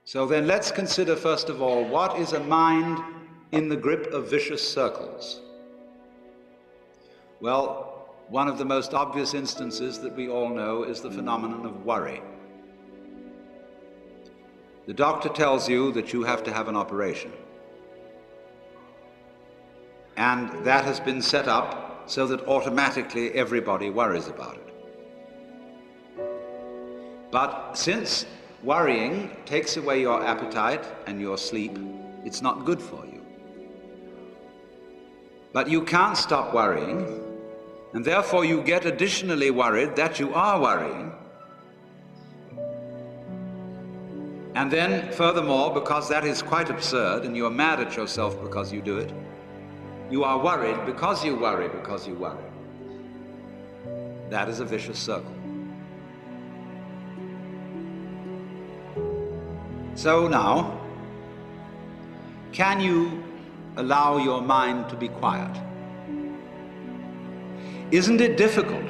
So then let's consider first of all, what is a mind in the grip of vicious circles? Well, one of the most obvious instances that we all know is the phenomenon of worry. The doctor tells you that you have to have an operation. And that has been set up so that automatically everybody worries about it. But since worrying takes away your appetite and your sleep, it's not good for you. But you can't stop worrying, and therefore you get additionally worried that you are worrying. And then, furthermore, because that is quite absurd and you are mad at yourself because you do it, you are worried because you worry because you worry. That is a vicious circle. So now, can you allow your mind to be quiet? Isn't it difficult?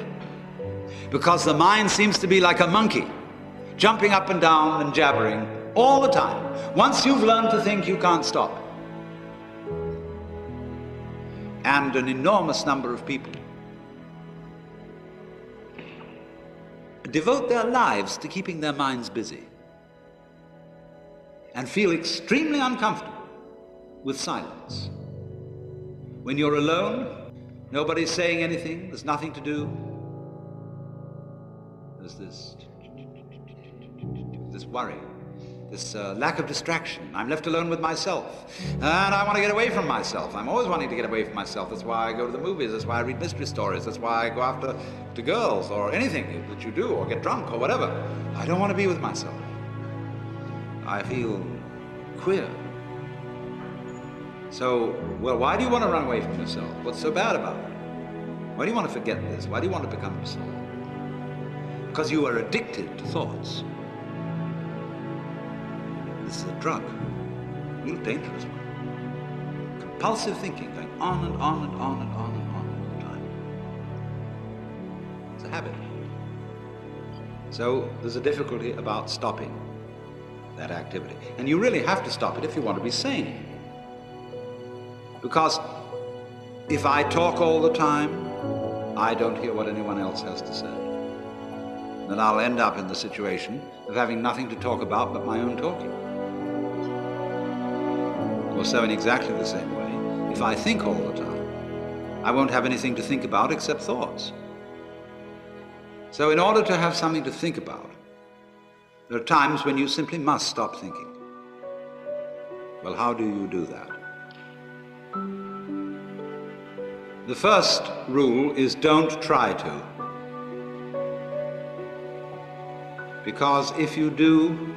Because the mind seems to be like a monkey, jumping up and down and jabbering all the time. Once you've learned to think, you can't stop. And an enormous number of people devote their lives to keeping their minds busy and feel extremely uncomfortable with silence. When you're alone, nobody's saying anything, there's nothing to do. There's this worry, this lack of distraction. I'm left alone with myself, and I want to get away from myself. I'm always wanting to get away from myself. That's why I go to the movies, that's why I read mystery stories, that's why I go after girls or anything that you do, or get drunk or whatever. I don't want to be with myself. I feel queer. So, well, why do you want to run away from yourself? What's so bad about it? Why do you want to forget this? Why do you want to become yourself? Because you are addicted to thoughts. This is a drug, a real dangerous one. Compulsive thinking, going on and on and on and on and on all the time. It's a habit. So there's a difficulty about stopping that activity. And you really have to stop it if you want to be sane. Because if I talk all the time, I don't hear what anyone else has to say. Then I'll end up in the situation of having nothing to talk about but my own talking. Or so in exactly the same way, if I think all the time, I won't have anything to think about except thoughts. So in order to have something to think about, there are times when you simply must stop thinking. Well, how do you do that? The first rule is don't try to. Because if you do,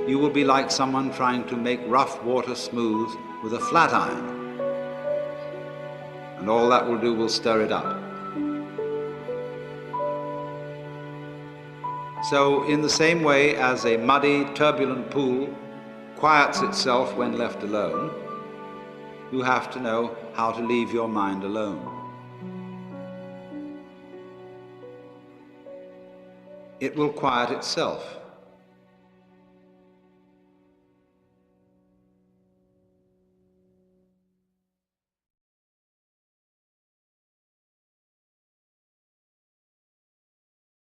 you will be like someone trying to make rough water smooth with a flat iron. And all that will do will stir it up. So in the same way as a muddy, turbulent pool quiets itself when left alone, you have to know how to leave your mind alone. It will quiet itself.